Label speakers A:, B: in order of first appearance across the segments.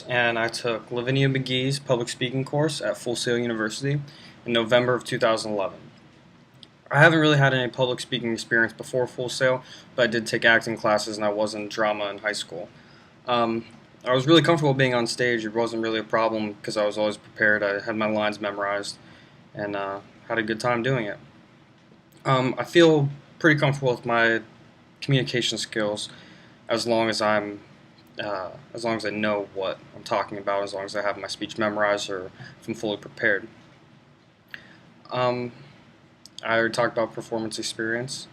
A: And I took Lavinia McGee's public speaking course at Full Sail University in November of 2011. I haven't really had any public speaking experience before Full Sail, but I did take acting classes and I was in drama in high school. Um, I was really comfortable being on stage. It wasn't really a problem because I was always prepared. I had my lines memorized and had a good time doing it. I feel pretty comfortable with my communication skills as long as as long as I know what I'm talking about, as long as I have my speech memorized or if I'm fully prepared. Um, I already talked about performance experience.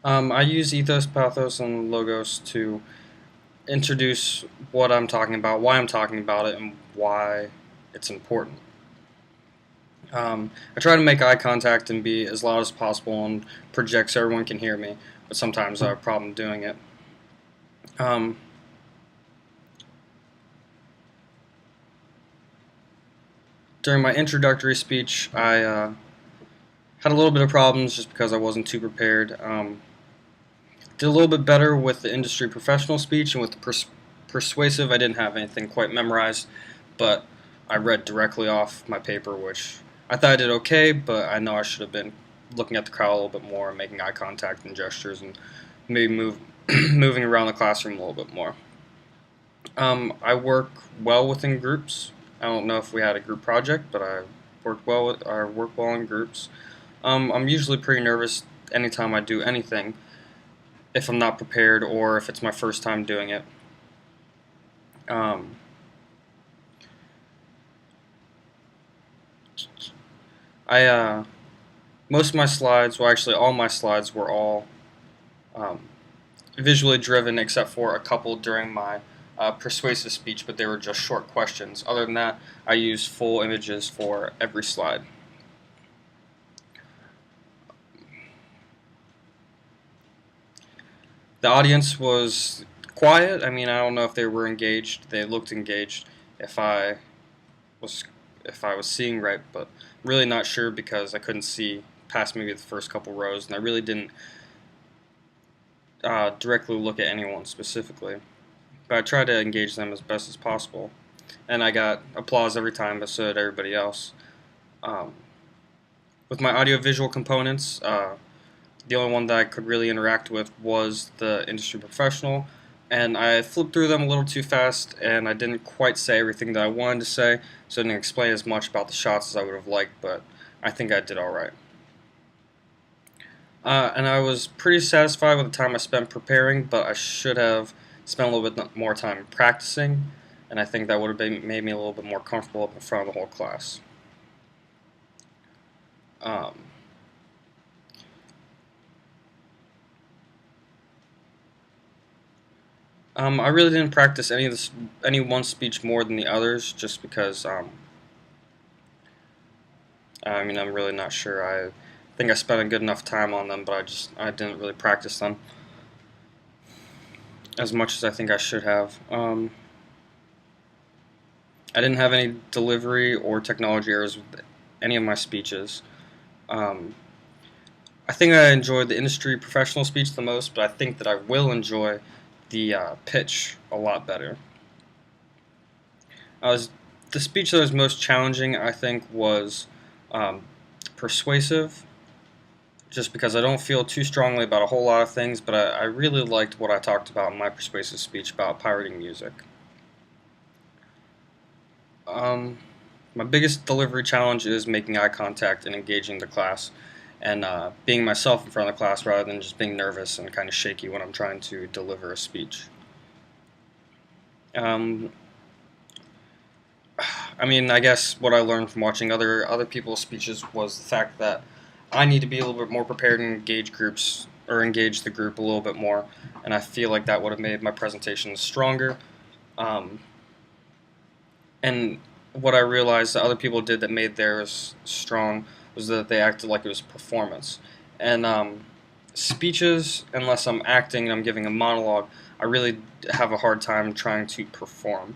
A: I use ethos, pathos, and logos to introduce what I'm talking about, why I'm talking about it, and why it's important. I try to make eye contact and be as loud as possible and project so everyone can hear me, but sometimes I have a problem doing it. Um, During my introductory speech, I had a little bit of problems just because I wasn't too prepared. Did a little bit better with the industry professional speech, and with the persuasive, I didn't have anything quite memorized, but I read directly off my paper, which I thought I did okay, but I know I should have been looking at the crowd a little bit more, making eye contact and gestures, and maybe moving around the classroom a little bit more. I work well within groups. I don't know if we had a group project, but I work well in groups. I'm usually pretty nervous anytime I do anything, if I'm not prepared or if it's my first time doing it. Um, I Most of my slides, well, actually, all my slides were all um, visually driven, except for a couple during my persuasive speech, but they were just short questions. Other than that, I used full images for every slide. The audience was quiet. I mean, I don't know if they were engaged. They looked engaged. If I was if I was seeing right, but really not sure because I couldn't see past maybe the first couple rows, and I really didn't directly look at anyone specifically. But I tried to engage them as best as possible, and I got applause every time, but so did everybody else. Um, with my audio-visual components, the only one that I could really interact with was the industry professional, and I flipped through them a little too fast, and I didn't quite say everything that I wanted to say, so I didn't explain as much about the shots as I would have liked, but I think I did alright. And I was pretty satisfied with the time I spent preparing, but I should have spent a little bit more time practicing, and I think that would have made me a little bit more comfortable up in front of the whole class. Um, I really didn't practice any one speech more than the others, just because I mean, I'm really not sure. I think I spent a good enough time on them, but I didn't really practice them as much as I think I should have. I didn't have any delivery or technology errors with any of my speeches. Um, I think I enjoyed the industry professional speech the most, but I think that I will enjoy the pitch a lot better. I was The speech that was most challenging, I think, was um, persuasive, just because I don't feel too strongly about a whole lot of things, but I really liked what I talked about in my persuasive speech about pirating music. Um, my biggest delivery challenge is making eye contact and engaging the class, and being myself in front of the class rather than just being nervous and kind of shaky when I'm trying to deliver a speech. Um, I mean, I guess what I learned from watching other people's speeches was the fact that I need to be a little bit more prepared and engage groups or engage the group a little bit more, and I feel like that would have made my presentation stronger. Um, and what I realized that other people did that made theirs strong was that they acted like it was a performance. And speeches, unless I'm acting and I'm giving a monologue, I really have a hard time trying to perform.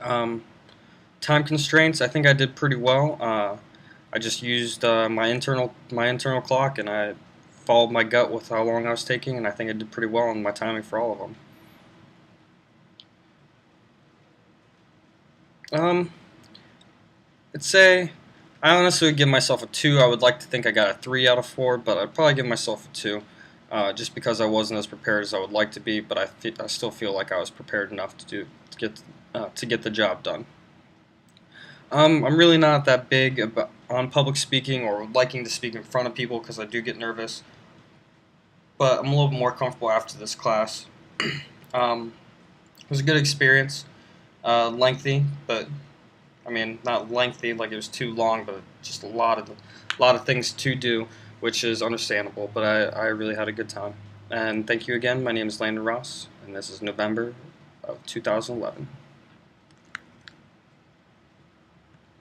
A: Um, Time constraints, I think I did pretty well. I just used my internal clock, and I followed my gut with how long I was taking, and I think I did pretty well in my timing for all of them. I'd say I honestly would give myself a 2. I would like to think I got a 3 out of 4, but I'd probably give myself a 2, just because I wasn't as prepared as I would like to be. But I still feel like I was prepared enough to get the job done. I'm really not that big on public speaking or liking to speak in front of people because I do get nervous. But I'm a little bit more comfortable after this class. Um, it was a good experience, lengthy, but I mean, not lengthy like it was too long, but just a lot of things to do, which is understandable. But I really had a good time. And thank you again. My name is Landon Ross, and this is November of 2011.